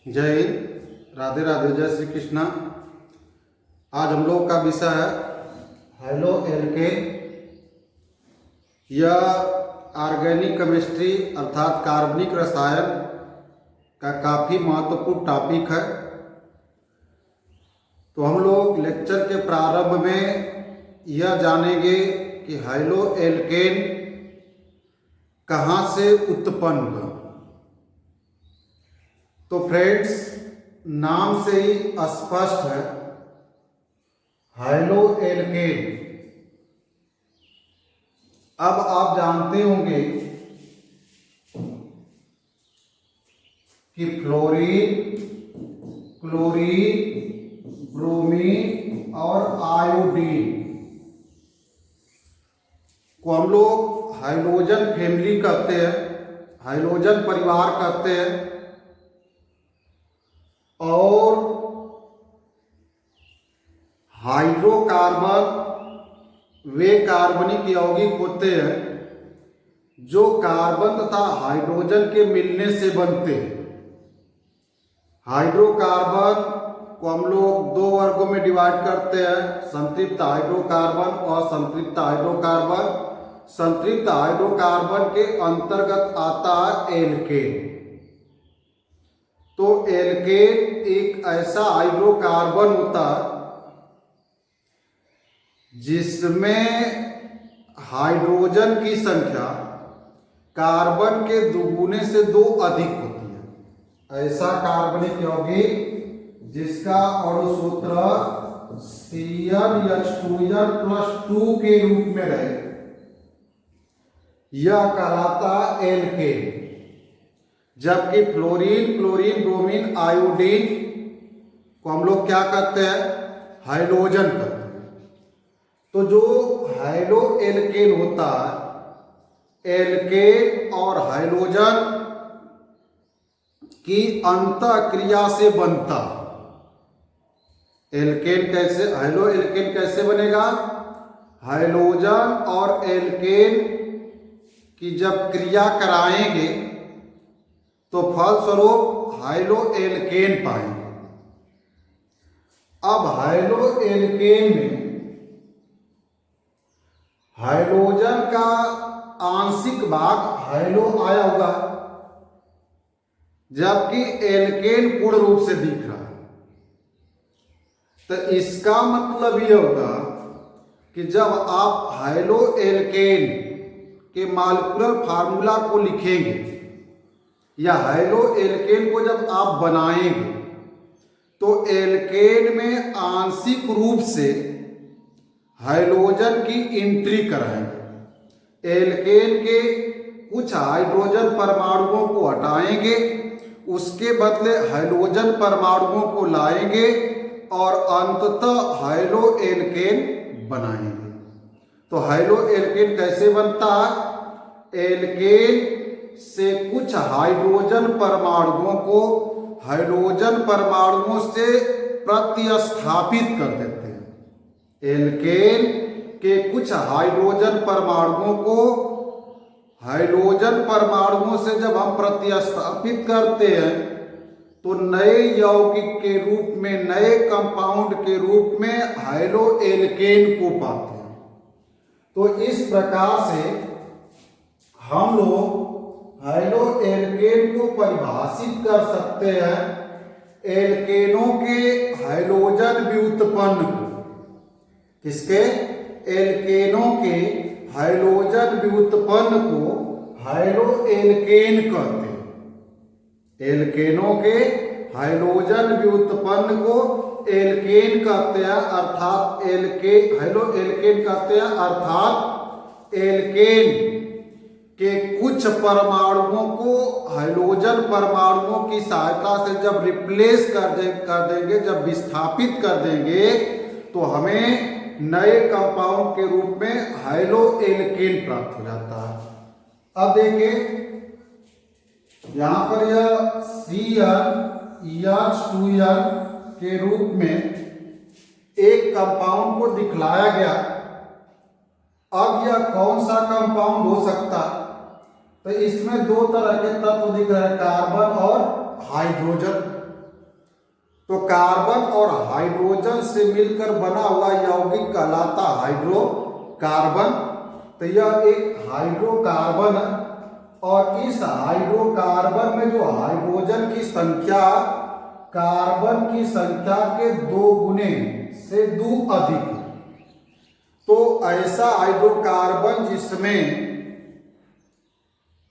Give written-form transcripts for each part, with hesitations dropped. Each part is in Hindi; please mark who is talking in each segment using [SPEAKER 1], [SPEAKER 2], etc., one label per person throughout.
[SPEAKER 1] जय हिंद, राधे राधे, जय श्री कृष्णा। आज हम लोग का विषय है हैलो एल्केन। यह ऑर्गेनिक केमिस्ट्री अर्थात कार्बनिक रसायन का काफ़ी महत्वपूर्ण टॉपिक है। तो हम लोग लेक्चर के प्रारंभ में यह जानेंगे कि हैलो एल्केन कहाँ से उत्पन्न हुआ। तो फ्रेंड्स, नाम से ही स्पष्ट है, हैलो एल्केन। अब आप जानते होंगे कि फ्लोरीन, क्लोरीन, ब्रोमीन और आयोडीन को हम लोग हाइड्रोजन फैमिली कहते हैं, हाइड्रोजन परिवार कहते हैं। और हाइड्रोकार्बन वे कार्बनिक यौगिक होते हैं जो कार्बन तथा हाइड्रोजन के मिलने से बनते हैं। हाइड्रोकार्बन को हम लोग दो वर्गों में डिवाइड करते हैं, संतृप्त हाइड्रोकार्बन और संतृप्त हाइड्रोकार्बन। संतृप्त हाइड्रोकार्बन के अंतर्गत आता है एल्केन। तो एल्केन एक ऐसा हाइड्रोकार्बन होता जिसमें हाइड्रोजन की संख्या कार्बन के दुगुने से 2 अधिक होती है। ऐसा कार्बनिक यौगिक जिसका अणु सूत्र CnH2n+2 के रूप में रहे, यह कहलाता एल्केन। जबकि फ्लोरीन, क्लोरीन, ब्रोमीन, आयोडीन को हम लोग क्या कहते हैं, हाइड्रोजन कहते हैं। तो जो हैलो एल्केन होता है, एल्केन और हाइड्रोजन की अंतःक्रिया से बनता। एल्केन कैसे, हैलो एल्केन कैसे बनेगा? हाइड्रोजन और एल्केन की जब क्रिया कराएंगे तो फलस्वरूप हैलो एल्केन पाएंगे। अब हैलो एल्केन में हाइड्रोजन का आंशिक भाग हैलो आया होगा, जबकि एल्केन पूर्ण रूप से दिख रहा है। तो इसका मतलब यह होगा कि जब आप हैलो एल्केन के मॉलिक्यूलर फार्मूला को लिखेंगे या हैलो एल्केन को जब आप बनाएंगे तो एल्केन में आंशिक रूप से हाइड्रोजन की एंट्री कराएंगे। एल्केन के कुछ हाइड्रोजन परमाणुओं को हटाएंगे, उसके बदले हाइड्रोजन परमाणुओं को लाएंगे और अंततः हैलो एल्केन बनाएंगे। तो हैलो एल्केन कैसे बनता है? एल्केन से कुछ हाइड्रोजन परमाणुओं को हाइड्रोजन परमाणुओं से प्रतिस्थापित कर देते हैं। एल्केन के कुछ हाइड्रोजन परमाणुओं को हाइड्रोजन परमाणुओं से जब हम प्रतिस्थापित करते हैं तो नए यौगिक के रूप में, नए कंपाउंड के रूप में हैलो एल्केन को पाते हैं। तो इस प्रकार से हम लोग हैलो एल्केन को परिभाषित कर सकते हैं एल्केनों के हाइड्रोजन व्युत्पन्न को। किसके? एल्केनों के हाइड्रोजन व्युत्पन्न को हैलो एल्केन कहते हैं। एल्केनों के हाइड्रोजन व्युत्पन्न को एल्केन कहते हैं, अर्थात हैलो एल्केन कहते हैं। अर्थात एल्केन के कुछ परमाणुओं को हाइड्रोजन परमाणुओं की सहायता से जब रिप्लेस कर देंगे, जब विस्थापित कर देंगे, तो हमें नए कंपाउंड के रूप में हैलो एल्केन प्राप्त हो जाता है। अब देखिए, यहां पर यह CnH2n के रूप में एक कंपाउंड को दिखलाया गया। अब यह कौन सा कंपाउंड हो सकता? तो इसमें दो तरह के तत्व दिख रहे हैं, कार्बन और हाइड्रोजन। तो कार्बन और हाइड्रोजन से मिलकर बना हुआ यौगिक कहलाता हाइड्रोकार्बन। तो यह एक हाइड्रोकार्बन है और इस हाइड्रोकार्बन में जो हाइड्रोजन की संख्या कार्बन की संख्या के 2 गुने से 2 अधिक है। तो ऐसा हाइड्रोकार्बन जिसमें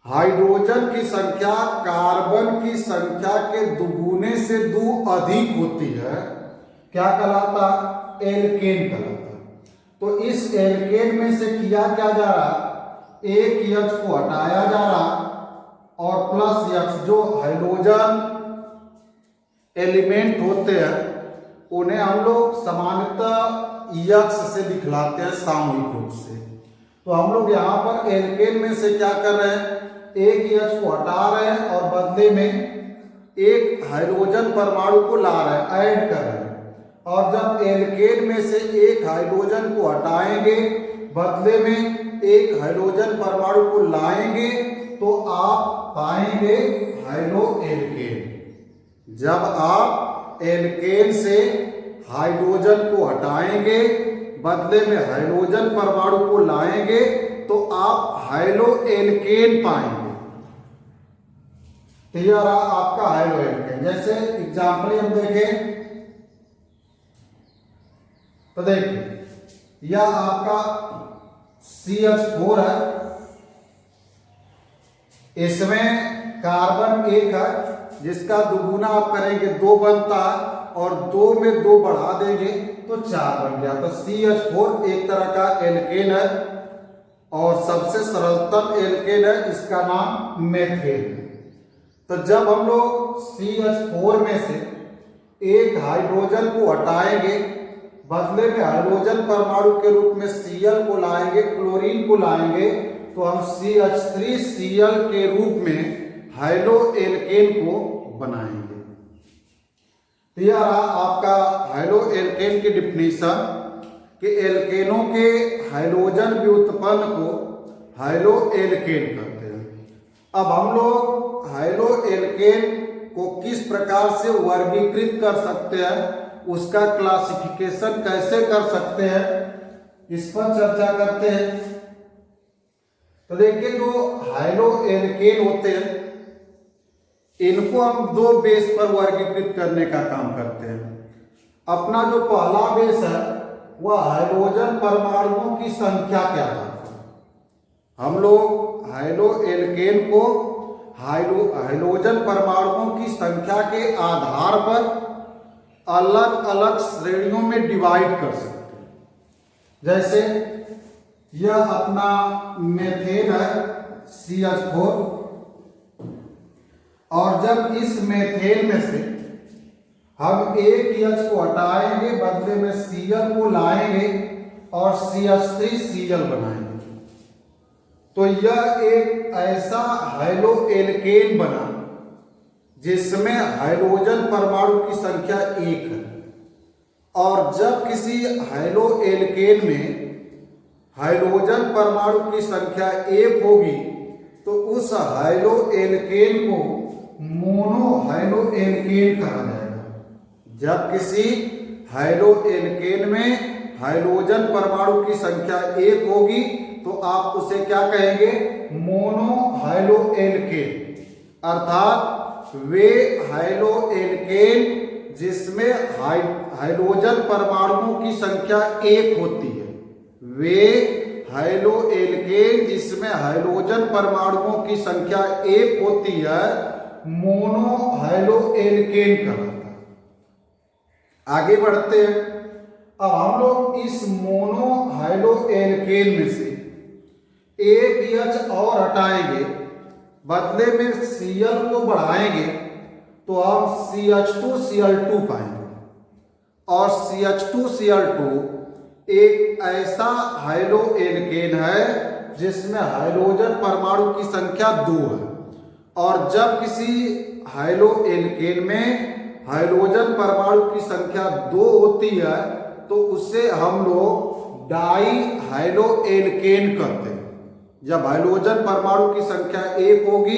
[SPEAKER 1] हाइड्रोजन की संख्या कार्बन की संख्या के दुगुने से 2 अधिक होती है, क्या कहलाता? एल्केन कहलाता। तो इस एल्केन में से किया क्या जा रहा? एक H को हटाया जा रहा और प्लस X, जो हाइड्रोजन एलिमेंट होते हैं उन्हें हम लोग सामान्यतः X से दिखलाते हैं सामूहिक रूप से। तो हम लोग यहाँ पर एल्केन में से क्या कर रहे हैं? एक H को हटा रहे हैं और बदले में एक हाइड्रोजन परमाणु को ला रहे हैं, ऐड कर रहे हैं। और जब एल्केन में से एक हाइड्रोजन को हटाएंगे, बदले में एक हाइड्रोजन परमाणु को लाएंगे, तो आप पाएंगे हाइड्रो एल्केन। जब आप एल्केन से हाइड्रोजन को हटाएंगे, बदले में हाइड्रोजन परमाणु को लाएंगे, तो आप हाइड्रो एल्केन पाएंगे। तो यह रहा आपका हाइड्रो एल्केन। जैसे एग्जाम्पल हम देखें तो देखिए, यह आपका CH4 है, इसमें कार्बन 1 है जिसका दुगुना आप करेंगे 2 बनता है और 2 में 2 बढ़ा देंगे तो 4 बन गया। तो CH4 एक तरह का एल्केन है और सबसे सरलतम एल्केन है, इसका नाम मेथेन है। तो जब हम लोग CH4 में से एक हाइड्रोजन को हटाएंगे, बदले में हाइड्रोजन परमाणु के रूप में Cl को लाएंगे, क्लोरीन को लाएंगे, तो हम CH3Cl के रूप में हाइड्रो एल्केन को बनाएंगे। तो यह रहा आपका हाइड्रो एल्केन की डिफिनीशन कि एल्केनों के हाइड्रोजन व्युत्पन्न को हाइड्रो एल्केन कहते हैं। अब हम लोग हाइड्रो एल्केन को किस प्रकार से वर्गीकृत कर सकते हैं, उसका क्लासिफिकेशन कैसे कर सकते हैं, इस पर चर्चा करते हैं। तो देखिए, जो हाइड्रो एल्केन होते हैं इनको हम 2 बेस पर वर्गीकृत करने का काम करते हैं। अपना जो पहला बेस है वह हाइड्रोजन परमाणुओं की संख्या क्या है। हम लोग हाइड्रो एल्केन को हाइड्रोजन परमाणुओं की संख्या के आधार पर अलग अलग श्रेणियों में डिवाइड कर सकते हैं। जैसे यह अपना मेथेन है CH4, और जब इस मेथेन में से हम एक H को हटाएंगे, बदले में Cl को लाएंगे और CH3Cl बनाएंगे, तो यह एक ऐसा हाइड्रो एल्केन बना जिसमें हाइड्रोजन परमाणु की संख्या 1 है। और जब किसी हाइड्रो एल्केन में हाइड्रोजन परमाणु की संख्या 1 होगी, तो उस हाइड्रो एल्केन को मोनो हाइड्रो एल्केन कहा जाएगा। जब किसी हाइड्रो एल्केन में हाइड्रोजन परमाणु की संख्या 1 होगी, तो आप उसे क्या कहेंगे? Mono hydro alkane. अर्थात वे हाइड्रो एल्केन जिसमें हाइड्रोजन परमाणुओं की संख्या 1 होती है, वे हाइड्रो एल्केन जिसमें हाइड्रोजन परमाणुओं की संख्या 1 होती है, मोनो हाइड्रो एल्केन कहलाता है। आगे बढ़ते हैं। अब हम लोग इस मोनो हाइड्रो एल्केन में से एक H और हटाएंगे, बदले में Cl को बढ़ाएंगे, तो हम CH2Cl2 पाएंगे। और CH2Cl2 एक ऐसा हाइड्रो एल्केन है जिसमें हाइड्रोजन परमाणु की संख्या 2 है। और जब किसी हाइड्रो एल्केन में हाइड्रोजन परमाणु की संख्या 2 होती है, तो उसे हम लोग डाई हाइड्रो एल्केन कहते हैं। जब हाइड्रोजन परमाणु की संख्या 1 होगी,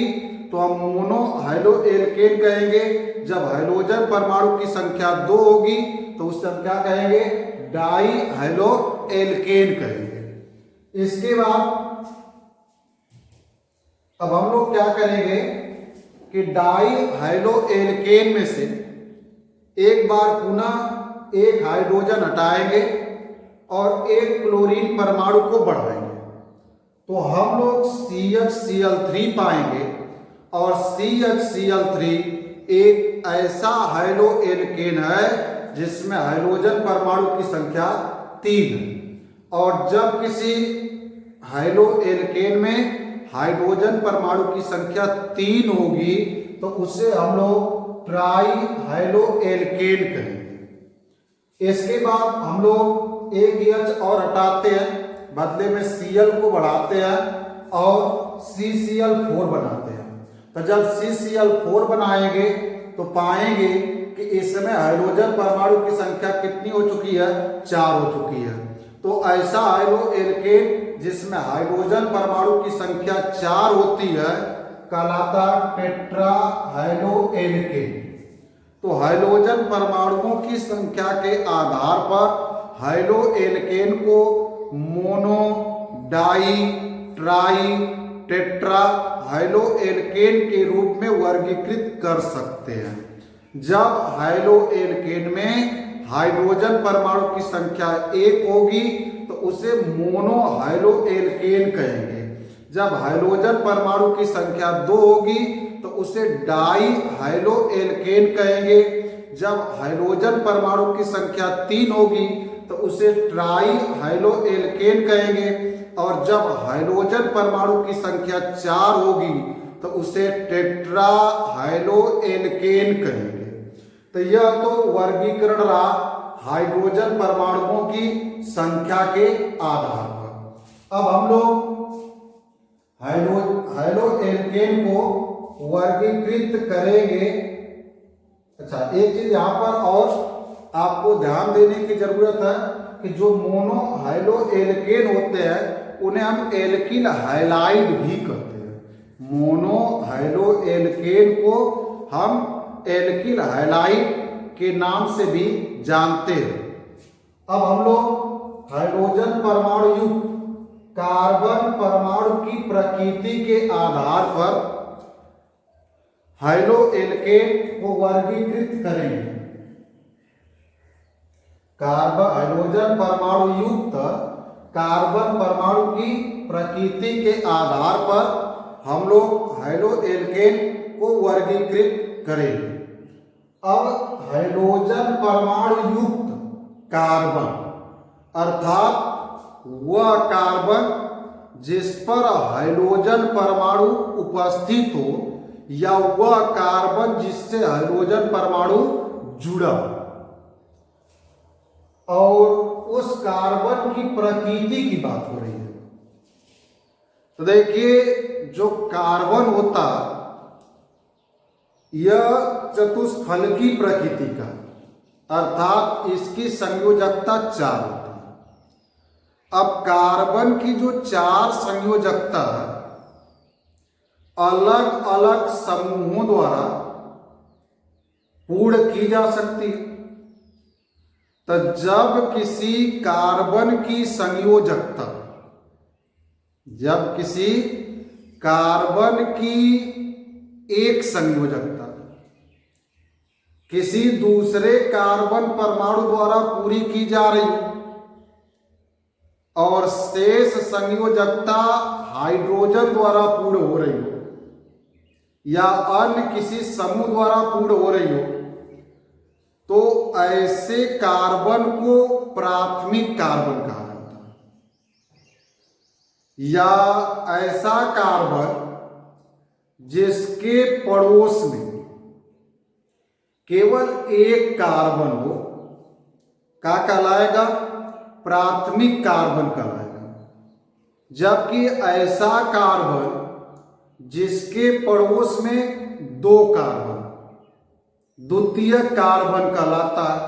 [SPEAKER 1] तो हम मोनो हाइलो एल्केन कहेंगे। जब हाइड्रोजन परमाणु की संख्या 2 होगी तो उससे हम क्या कहेंगे, डाई हाइलो एल्केन कहेंगे। इसके बाद अब हम लोग क्या करेंगे कि डाई हाइलो एल्केन में से एक बार पुनः एक हाइड्रोजन हटाएंगे और एक क्लोरीन परमाणु को बढ़ाएंगे, तो हम लोग CHCl3 पाएंगे। और CHCl3 एक ऐसा हाइलो एल्केन है जिसमें हाइड्रोजन परमाणु की संख्या 3 है। और जब किसी हाइलो एल्केन में हाइड्रोजन परमाणु की संख्या 3 होगी तो उसे हम लोग ट्राई हाइलो एल्केन कहेंगे। इसके बाद हम लोग एक H और हटाते हैं, बदले में Cl को बढ़ाते हैं और CCl4 बनाते हैं। तो जब CCl4 बनाएंगे तो पाएंगे कि इसमें हाइड्रोजन परमाणु की संख्या कितनी हो चुकी है, 4 हो चुकी है। तो ऐसा हाइलो एल्केन जिसमें हाइड्रोजन परमाणु की संख्या 4 होती है कहलाता टेट्रा हाइलो एल्केन। तो हाइड्रोजन परमाणुओं की संख्या के आधार पर हाइलो एल्केन को mono, di, tri, tetra halo alkane के रूप में वर्गीकृत कर सकते हैं। जब हाइलो एल्केन में हाइड्रोजन परमाणु की संख्या 1 होगी तो उसे मोनो हाइलो एल्केन कहेंगे। जब हाइड्रोजन परमाणु की संख्या 2 होगी तो उसे डाई हाइलो एल्केन कहेंगे। जब हाइड्रोजन परमाणु की संख्या 3 होगी तो उसे ट्राई हाइलो एल्केन कहेंगे। और जब हाइड्रोजन परमाणु की संख्या 4 होगी तो उसे टेट्रा हाइलो एल्केन कहेंगे। तो यह तो वर्गीकरण रहा हाइड्रोजन परमाणुओं की संख्या के आधार पर। अब हम लोग हाइलो एल्केन को वर्गीकृत करेंगे। अच्छा, एक चीज यहां पर और आपको ध्यान देने की जरूरत है कि जो मोनो हाइलो एल्केन होते हैं उन्हें हम एल्किल हाइलाइड भी कहते हैं। मोनो हाइलो एल्केन को हम एल्किल हाइलाइड के नाम से भी जानते हैं। अब हम लोग हाइड्रोजन परमाणु युक्त कार्बन परमाणु की प्रकृति के आधार पर हाइलो एल्केन को वर्गीकृत करेंगे। हाइड्रोजन परमाणु युक्त कार्बन परमाणु की प्रकृति के आधार पर हम लोग हाइलो एल्केन को वर्गीकृत करेंगे। अब हाइड्रोजन परमाणु युक्त कार्बन अर्थात वह कार्बन जिस पर हाइड्रोजन परमाणु उपस्थित हो या वह कार्बन जिससे हाइड्रोजन परमाणु जुड़ा और उस कार्बन की प्रकृति की बात हो रही है। तो देखिए, जो कार्बन होता यह चतुष्फलकी प्रकृति का, अर्थात इसकी संयोजकता 4 होती है। अब कार्बन की जो 4 संयोजकता अलग अलग समूहों द्वारा पूर्ण की जा सकती है। तो जब किसी कार्बन की संयोजकता, जब किसी कार्बन की एक संयोजकता किसी दूसरे कार्बन परमाणु द्वारा पूरी की जा रही है और शेष संयोजकता हाइड्रोजन द्वारा पूर्ण हो रही हो या अन्य किसी समूह द्वारा पूर्ण हो रही हो, तो ऐसे कार्बन को प्राथमिक कार्बन कहा जाता है। या ऐसा कार्बन जिसके पड़ोस में केवल एक कार्बन हो क्या कहलाएगा, प्राथमिक कार्बन कहलाएगा। जबकि ऐसा कार्बन जिसके पड़ोस में 2 कार्बन द्वितीय कार्बन कहलाता है।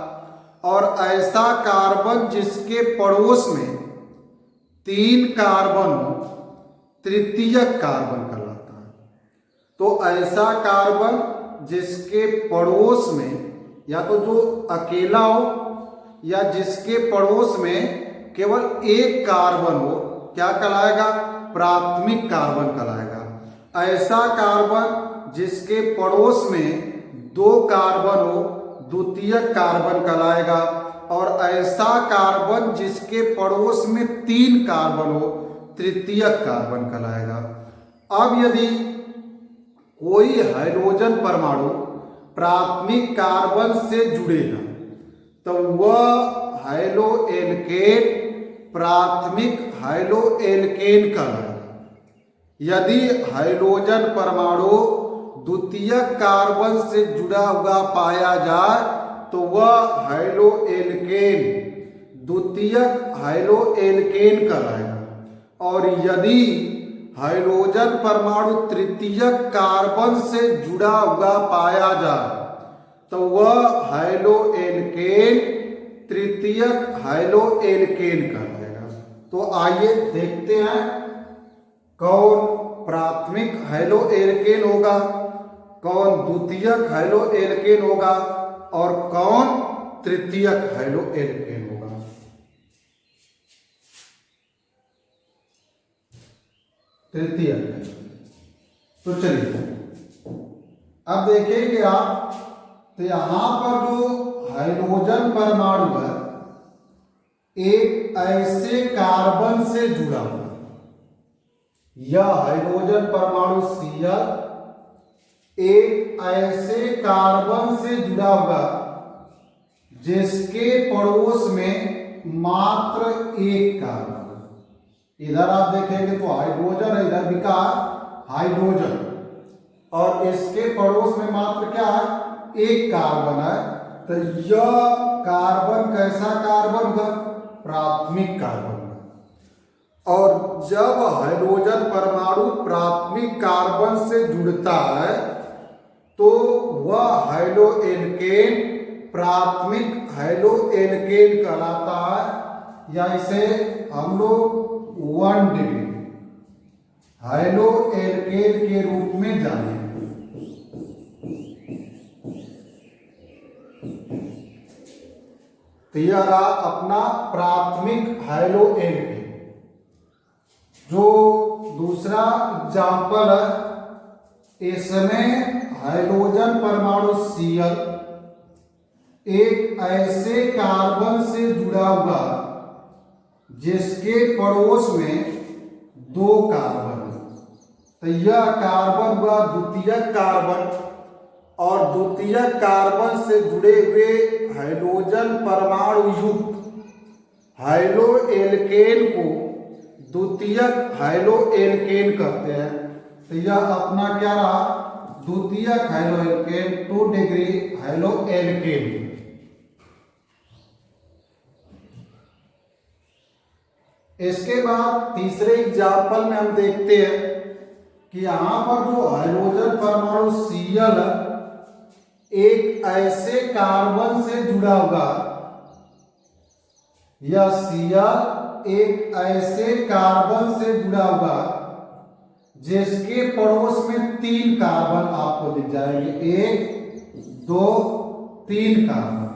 [SPEAKER 1] और ऐसा कार्बन जिसके पड़ोस में 3 कार्बन हो तृतीय कार्बन कहलाता है। तो ऐसा कार्बन जिसके पड़ोस में या तो जो अकेला हो या जिसके पड़ोस में केवल एक कार्बन हो, क्या कहलाएगा? प्राथमिक कार्बन कहलाएगा। ऐसा कार्बन जिसके पड़ोस में दो कार्बन हो, द्वितीयक कार्बन कहलाएगा। और ऐसा कार्बन जिसके पड़ोस में तीन कार्बन हो, तृतीयक कार्बन कहलाएगा। अब यदि कोई हाइड्रोजन परमाणु प्राथमिक कार्बन से जुड़ेगा तो वह हाइलो एल्केन प्राथमिक हाइलो एल्केन कहलाएगा। यदि हाइड्रोजन परमाणु द्वितीयक कार्बन से जुड़ा हुआ पाया जाए तो वह हाइलो एल्केन द्वितीयक हाइलो एल्केन कहलाएगा। और यदि हाइड्रोजन परमाणु तृतीयक कार्बन से जुड़ा हुआ पाया जाए तो वह हाइलो एल्केन तृतीयक हाइलो एल्केन कहलाएगा। तो आइए देखते हैं कौन प्राथमिक हाइलो एल्केन होगा, कौन द्वितीयक हाइलो एल्केन होगा और कौन तृतीयक हाइलो एल्केन होगा। तृतीयक। तो चलिए अब देखेंगे आप, तो यहां पर जो हाइड्रोजन परमाणु है एक ऐसे कार्बन से जुड़ा हुआ, यह हाइड्रोजन परमाणु Cl एक ऐसे कार्बन से जुड़ा हुआ जिसके पड़ोस में मात्र एक कार्बन। इधर आप देखेंगे तो हाइड्रोजन है, इधर भी कहा हाइड्रोजन, और इसके पड़ोस में मात्र क्या है? एक कार्बन है। तो यह कार्बन कैसा कार्बन है? प्राथमिक कार्बन। और जब हाइड्रोजन परमाणु प्राथमिक कार्बन से जुड़ता है तो वह हाइलो एल्केन प्राथमिक हाइलो एल्केन कहलाता है, या इसे हम लोग 1 डिग्री हाइलो एल्केन के रूप में जानेंगे। तो यह रहा अपना प्राथमिक हाइलो एल्केन। जो दूसरा एग्जाम्पल है, इसमें हाइड्रोजन परमाणु Cl एक ऐसे कार्बन से जुड़ा हुआ जिसके पड़ोस में दो कार्बन, तो यह कार्बन हुआ द्वितीयक कार्बन। और द्वितीयक कार्बन से जुड़े हुए हाइड्रोजन परमाणु युक्त हाइलो एल्केन को द्वितीयक हाइलो एल्केन कहते हैं। तो यह अपना क्या रहा? द्वितीयक halo alkane, 2 degree halo alkane. इसके बाद तीसरे एग्जाम्पल में हम देखते हैं कि यहां पर जो हाइड्रोजन परमाणु Cl एक ऐसे कार्बन से जुड़ा हुआ, यह Cl एक ऐसे कार्बन से जुड़ा हुआ जिसके पड़ोस में तीन कार्बन आपको दिख जाएंगे, 1 2 3 कार्बन,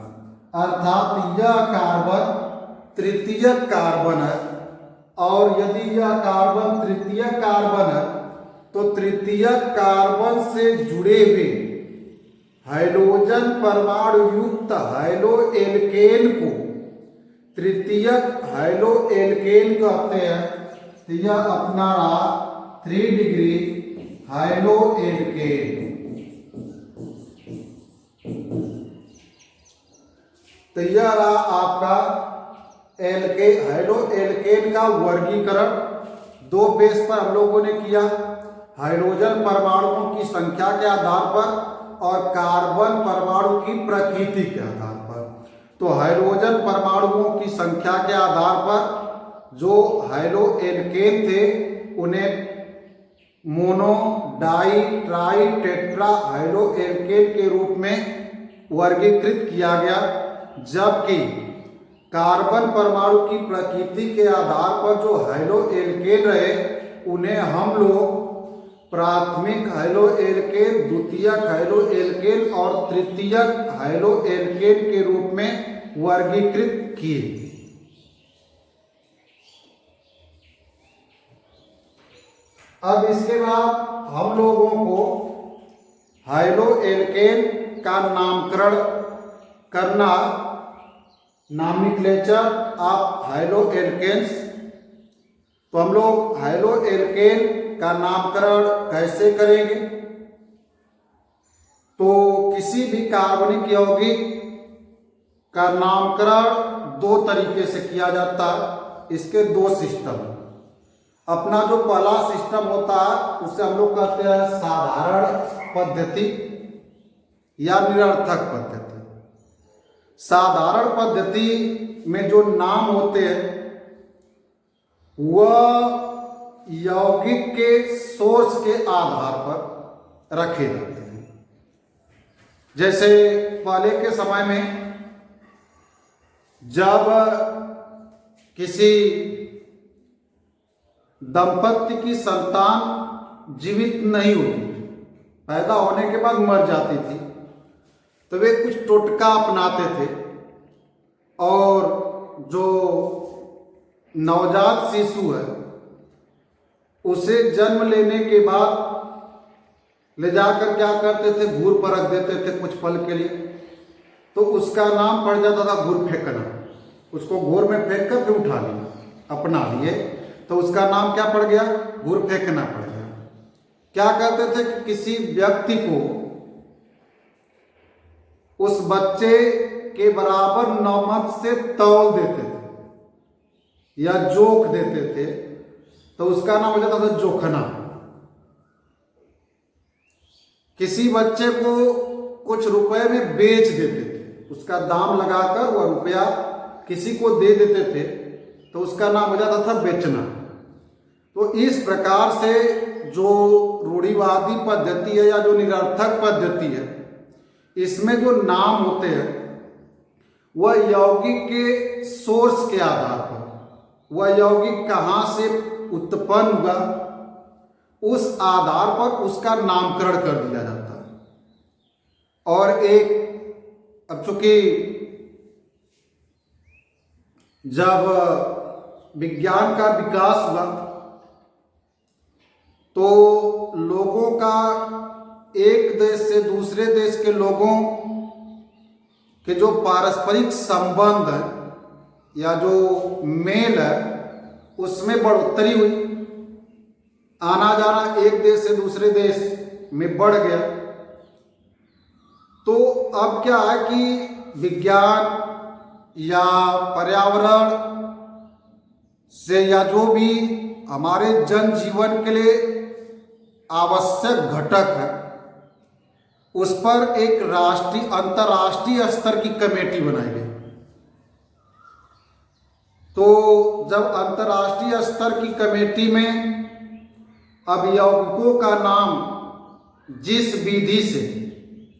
[SPEAKER 1] अर्थात यह कार्बन तृतीयक कार्बन है। और यदि यह कार्बन तृतीयक कार्बन है तो तृतीयक कार्बन से जुड़े हुए हाइड्रोजन परमाणु युक्त हाइलो एल्केन को तृतीयक हाइलो एल्केन कहते हैं। तो यह अपना रहा 3 डिग्री हाइलो एल्केन। तो यह रहा आपका हाइलो एल्केन का वर्गीकरण। 2 बेस पर हम लोगों ने किया, हाइड्रोजन परमाणुओं की संख्या के आधार पर और कार्बन परमाणु की प्रकृति के आधार पर। तो हाइड्रोजन परमाणुओं की संख्या के आधार पर जो हाइलो एल्केन थे उन्हें mono, di, tri, tetra halo alkane के रूप में वर्गीकृत किया गया, जबकि कार्बन परमाणु की प्रकृति के आधार पर जो हाइलो एल्केन रहे उन्हें हम लोग प्राथमिक हैलो एल्केन, द्वितीयक हैलो एल्केन और तृतीयक हैलो एल्केन के रूप में वर्गीकृत किए। अब इसके बाद हम लोगों को हैलो एल्केन का नामकरण करना, नॉमेनक्लेचर ऑफ हैलो एल्केन्स। तो हम लोग हैलो एल्केन का नामकरण कैसे करेंगे? तो किसी भी कार्बनिक यौगिक का नामकरण दो तरीके से किया जाता है। इसके दो सिस्टम। अपना जो पहला सिस्टम होता है उसे हम लोग कहते हैं साधारण पद्धति या निरर्थक पद्धति। साधारण पद्धति में जो नाम होते हैं वह यौगिक के सोर्स के आधार पर रखे जाते हैं। जैसे पहले के समय में जब किसी दंपत्ति की संतान जीवित नहीं होती थी, पैदा होने के बाद मर जाती थी, तो वे कुछ टोटका अपनाते थे और जो नवजात शिशु है उसे जन्म लेने के बाद ले जाकर क्या करते थे, घूर पर रख देते थे कुछ पल के लिए। तो उसका नाम पड़ जाता था घूर फेंकना। उसको घूर में फेंक कर फिर उठा लिया, अपना लिए, तो उसका नाम क्या पड़ गया, घूर फेंकना पड़ गया। क्या करते थे कि किसी व्यक्ति को उस बच्चे के बराबर नमक से तौल देते थे या जोख देते थे, तो उसका नाम हो जाता था जोखना। किसी बच्चे को कुछ रुपए में बेच देते थे, उसका दाम लगाकर वह रुपया किसी को दे देते थे, तो उसका नाम हो जाता था बेचना। तो इस प्रकार से जो रूढ़िवादी पद्धति है या जो निरर्थक पद्धति है, इसमें जो नाम होते हैं वह यौगिक के सोर्स के आधार पर, वह यौगिक कहाँ से उत्पन्न हुआ उस आधार पर उसका नामकरण कर दिया जाता है। और एक, अब चूंकि जब विज्ञान का विकास हुआ तो लोगों का एक देश से दूसरे देश के लोगों के जो पारस्परिक संबंध है या जो मेल है उसमें बढ़ोतरी हुई। आना जाना एक देश से दूसरे देश में बढ़ गया। तो अब क्या है कि विज्ञान या पर्यावरण से या जो भी हमारे जनजीवन के लिए आवश्यक घटक है उस पर एक राष्ट्रीय अंतर्राष्ट्रीय स्तर की कमेटी बनाई गई। तो जब अंतर्राष्ट्रीय स्तर की कमेटी में अब यौगिकों का नाम जिस विधि से,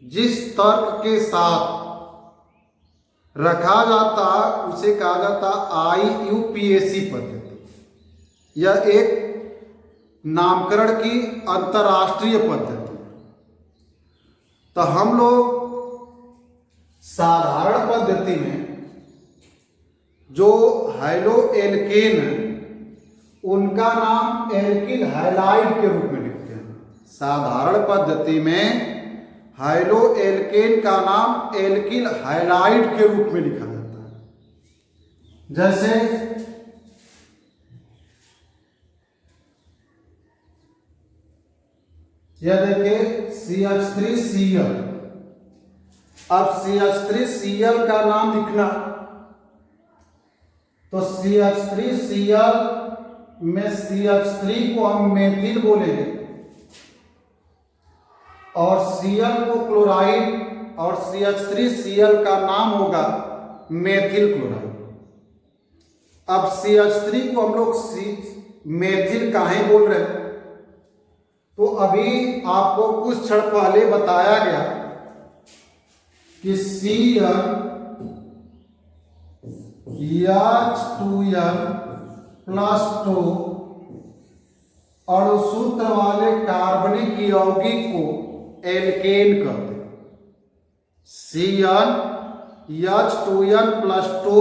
[SPEAKER 1] जिस तर्क के साथ रखा जाता उसे कहा जाता IUPAC पद्धति। यह एक नामकरण की अंतर्राष्ट्रीय पद्धति। तो हम लोग साधारण पद्धति में जो हैलो एल्केन है उनका नाम एल्किल हैलाइड के रूप में लिखते हैं। साधारण पद्धति में हैलो एल्केन का नाम एल्किल हैलाइड के रूप में लिखा जाता है। जैसे यह देखिए CH3Cl। अब CH3Cl का नाम लिखना, तो CH3Cl में CH3 को हम मेथिल बोलेंगे और Cl को क्लोराइड और CH3Cl का नाम होगा मेथिल क्लोराइड। अब CH3 को हम लोग मेथिल काहे बोल रहे हैं? तो अभी आपको कुछ क्षण पहले बताया गया कि Cl H2N+2 अणुसूत्र वाले कार्बनिक यौगिक को एल्केन कहते हैं। CnH2n+2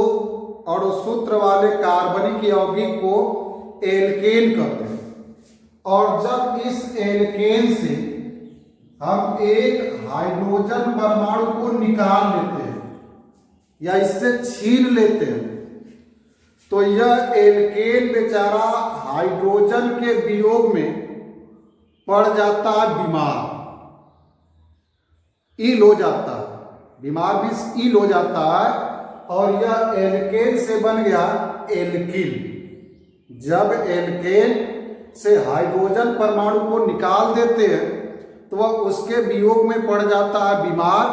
[SPEAKER 1] अणुसूत्र वाले कार्बनिक यौगिक को एल्केन कहते हैं। और जब इस एल्केन से हम एक हाइड्रोजन परमाणु को निकाल लेते हैं या इससे छीन लेते हैं तो यह एल्केन बेचारा हाइड्रोजन के वियोग में पड़ जाता है बीमार, इल हो जाता है, बीमार भी इल हो जाता है और यह एल्केन से बन गया एल्किल। जब एल्केन से हाइड्रोजन परमाणु को निकाल देते हैं तो वह उसके वियोग में पड़ जाता है बीमार,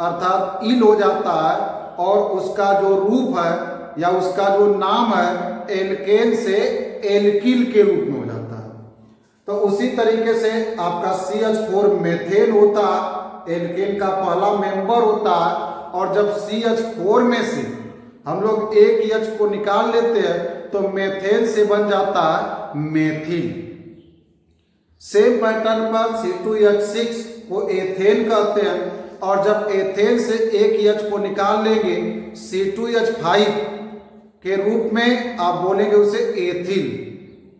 [SPEAKER 1] अर्थात इल हो जाता है और उसका जो रूप है या उसका जो नाम है एल्केन से एल्किल के रूप में हो जाता है। तो उसी तरीके से आपका CH4 मेथेन होता है, एल्केन का पहला मेंबर होता है। और जब CH4 में से हम लोग एक H को निकाल लेते हैं तो मेथेन से बन जाता है मेथिल। सेम पैटर्न पर C2H6 को एथेन कहते हैं और जब एथेन से एक H को निकाल लेंगे C2H5 के रूप में आप बोलेंगे उसे एथिल।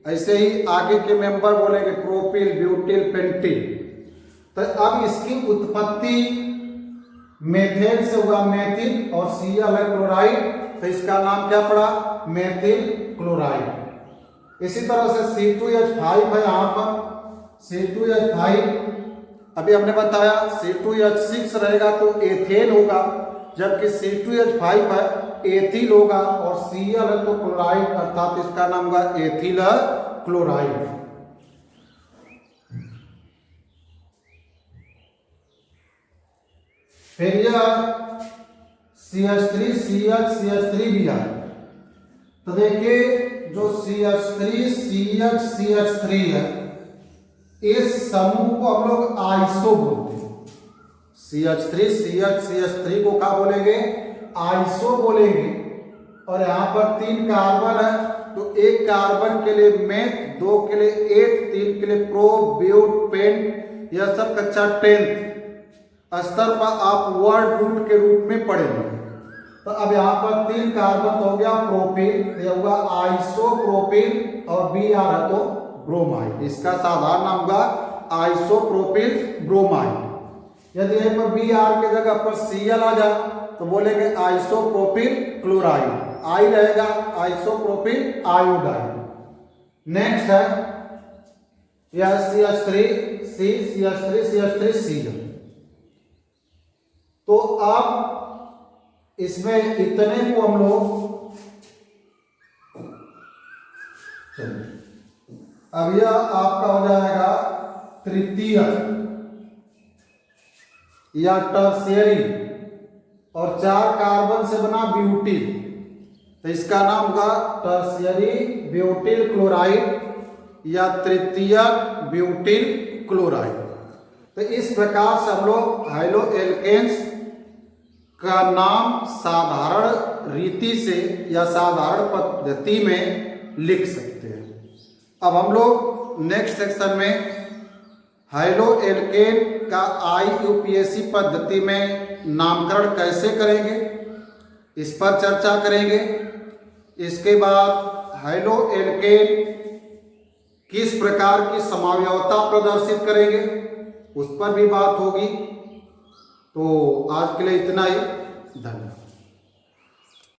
[SPEAKER 1] ऐसे ही आगे के मेंबर बोलेंगे प्रोपिल, ब्यूटिल, पेंटिल। तो अब इसकी उत्पत्ति मेथेन से हुआ मेथिल और Cl है क्लोराइड, तो इसका नाम क्या पड़ा मेथिल क्लोराइड। इसी तरह से C2H5 है यहाँ पर, C2H5 अभी हमने बताया C2H6 रहेगा तो एथेन होगा, जबकि C2H5 है एथिल होगा और Cl है तो क्लोराइड, अर्थात इसका नाम होगा एथिल क्लोराइड। फिर यह CH3 CH CH3 भी है। तो देखिए जो CH3 CH CH3 है इस समूह को हम लोग आइसो बोलते हैं। CH3 CH CH3 को क्या बोलेंगे आइसो बोलेंगे। और यहाँ पर 3 कार्बन है तो एक कार्बन के लिए मेथ, 2 के लिए एथ, 3 के लिए प्रो, ब्यूट, पेंट, यह सब कक्षा 10th स्तर पर आप वर्ड रूट के रूप में पढ़ेंगे। तो अब यहाँ पर 3 कार्बन तो हो गया प्रोपिल, यह होगा आइसोप्रोपिल और Br है तो ब्रोमाइड। इसका साधारण नाम होगा आइसोप्रोपिल ब्रोमाइड। यदि यहीं पर Br के जगह पर Cl आ जाए तो बोलेंगे आइसोप्रोपिल क्लोराइड, आई रहेगा आइसोप्रोपिल आयोडाइड। नेक्स्ट है यह CH3 C CH3 CH3 Cl। तो अब इसमें इतने को हम लोग अब यह आपका हो जाएगा तृतीय या टर्शियरी और 4 कार्बन से बना ब्यूटिल, तो इसका नाम होगा टर्शियरी ब्यूटिल क्लोराइड या तृतीय ब्यूटिल क्लोराइड। तो इस प्रकार से हम लोग हाइलो एल्केन्स का नाम साधारण रीति से या साधारण पद्धति में लिख सकते हैं। अब हम लोग नेक्स्ट सेक्शन में हाइलो एल्केन का IUPAC पद्धति में नामकरण कैसे करेंगे इस पर चर्चा करेंगे। इसके बाद हाइलो एल्केन किस प्रकार की समव्यवता प्रदर्शित करेंगे उस पर भी बात होगी। तो आज के लिए इतना ही, धन्यवाद।